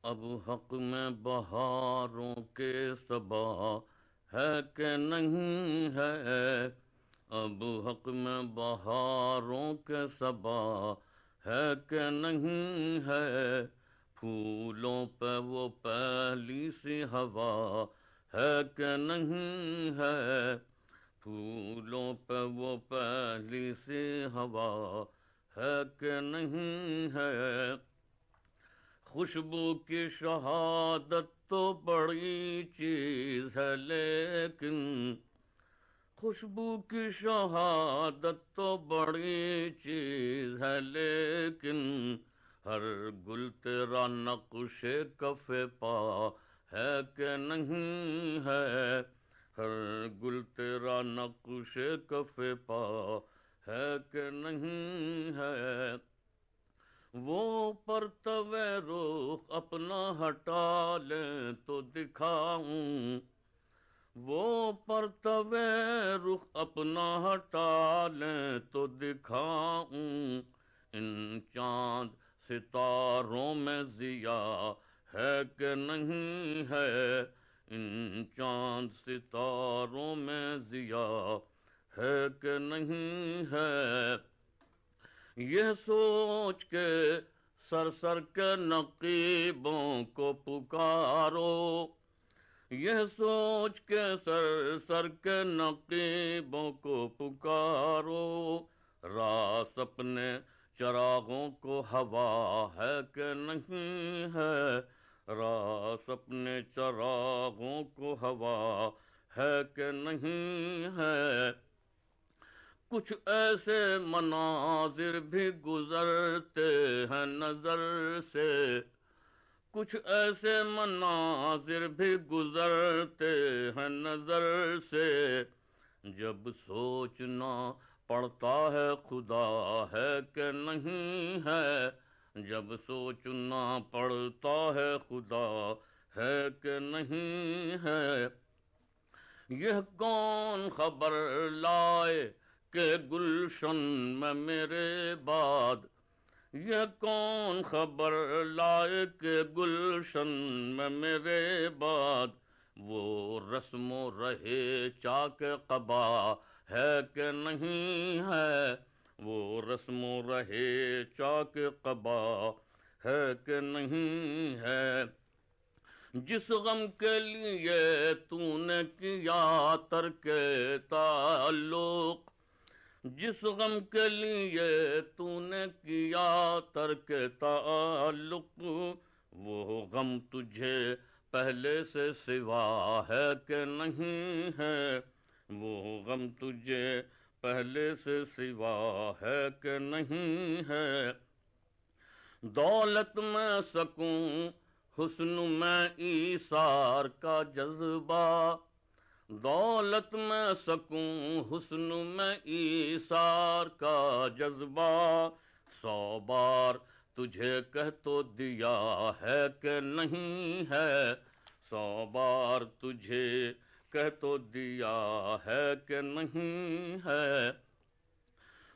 اب حق میں بہاروں کے صبا ہے کہ نہیں ہے؟ اب حق میں بہاروں کے صبا ہے کہ نہیں ہے؟ پھولوں پہ وہ پہلی سی ہوا ہے کہ نہیں ہے؟ پھولوں پہ وہ پہلی سی ہوا ہے کہ نہیں ہے؟ خوشبو کی شہادت تو بڑی چیز ہے، لیکن خوشبو کی شہادت تو بڑی چیز ہے، لیکن ہر گل تیرا نقش کف پا ہے کہ نہیں ہے؟ ہر گل تیرا نقش کف پا ہے کہ نہیں ہے؟ وہ پرتو رخ اپنا ہٹا لیں تو دکھاؤں، وہ پرتو رخ اپنا ہٹا لیں تو دکھاؤں، ان چاند ستاروں میں ضیا ہے کہ نہیں ہے؟ ان چاند ستاروں میں ضیا ہے کہ نہیں ہے؟ یہ سوچ کے سر سر کے نقیبوں کو پکارو، یہ سوچ کے سر سر کے نقیبوں کو پکارو، راس اپنے چراغوں کو ہوا ہے کہ نہیں ہے؟ راس اپنے چراغوں کو ہوا ہے کہ نہیں ہے؟ کچھ ایسے مناظر بھی گزرتے ہیں نظر سے، کچھ ایسے مناظر بھی گزرتے ہیں نظر سے، جب سوچنا پڑتا ہے خدا ہے کہ نہیں ہے؟ جب سوچنا پڑتا ہے خدا ہے کہ نہیں ہے؟ یہ کون خبر لائے کہ گلشن میں میرے بعد، یہ کون خبر لائے کہ گلشن میں میرے بعد، وہ رسم و رہے چاک قبا ہے کہ نہیں ہے؟ وہ رسم و رہے چاک قبا ہے کہ نہیں ہے؟ جس غم کے لیے تو نے کیا ترک تعلق، جس غم کے لیے تو نے کیا ترک تعلق، وہ غم تجھے پہلے سے سوا ہے کہ نہیں ہے؟ وہ غم تجھے پہلے سے سوا ہے کہ نہیں ہے؟ دولت میں سکوں حسن میں ایثار کا جذبہ، دولت میں سکوں حسن میں ایثار کا جذبہ، 100 بار تجھے کہہ تو دیا ہے کہ نہیں ہے؟ 100 بار تجھے کہہ تو دیا ہے کہ نہیں ہے؟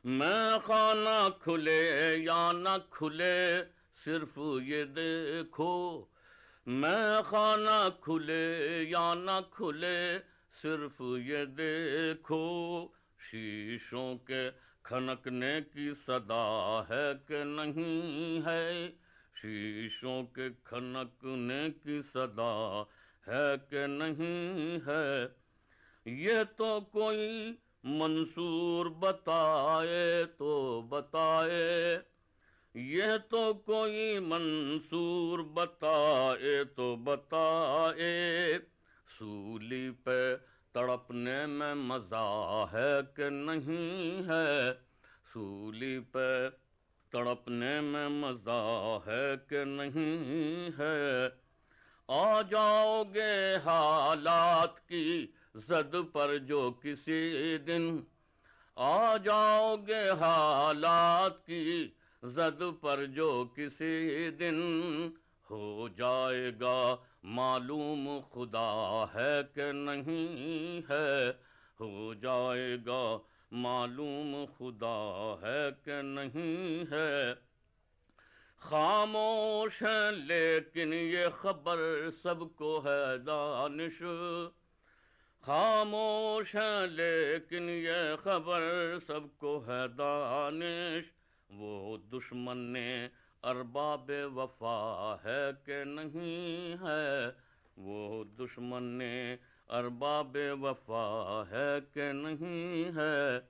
میں خانہ کھلے یا نہ کھلے صرف یہ دیکھو، میں خانہ کھلے یا نہ کھلے صرف یہ دیکھو، شیشوں کے کھنکنے کی صدا ہے کہ نہیں ہے؟ شیشوں کے کھنکنے کی صدا ہے کہ نہیں ہے؟ یہ تو کوئی منصور بتائے تو بتائے، یہ تو کوئی منصور بتائے تو بتائے، سولی پہ تڑپنے میں مزہ ہے کہ نہیں ہے؟ سولی پہ تڑپنے میں مزہ ہے کہ نہیں ہے؟ آ جاؤ گے حالات کی زد پر جو کسی دن، آ جاؤ گے حالات کی زد پر جو کسی دن، ہو جائے گا معلوم خدا ہے کہ نہیں ہے؟ ہو جائے گا معلوم خدا ہے کہ نہیں ہے؟ خاموش ہیں لیکن یہ خبر سب کو ہے دانش، خاموش ہیں لیکن یہ خبر سب کو ہے دانش، وہ دشمن نے ارباب وفا ہے کہ نہیں ہے، وہ دشمن نے ارباب وفا ہے کہ نہیں ہے۔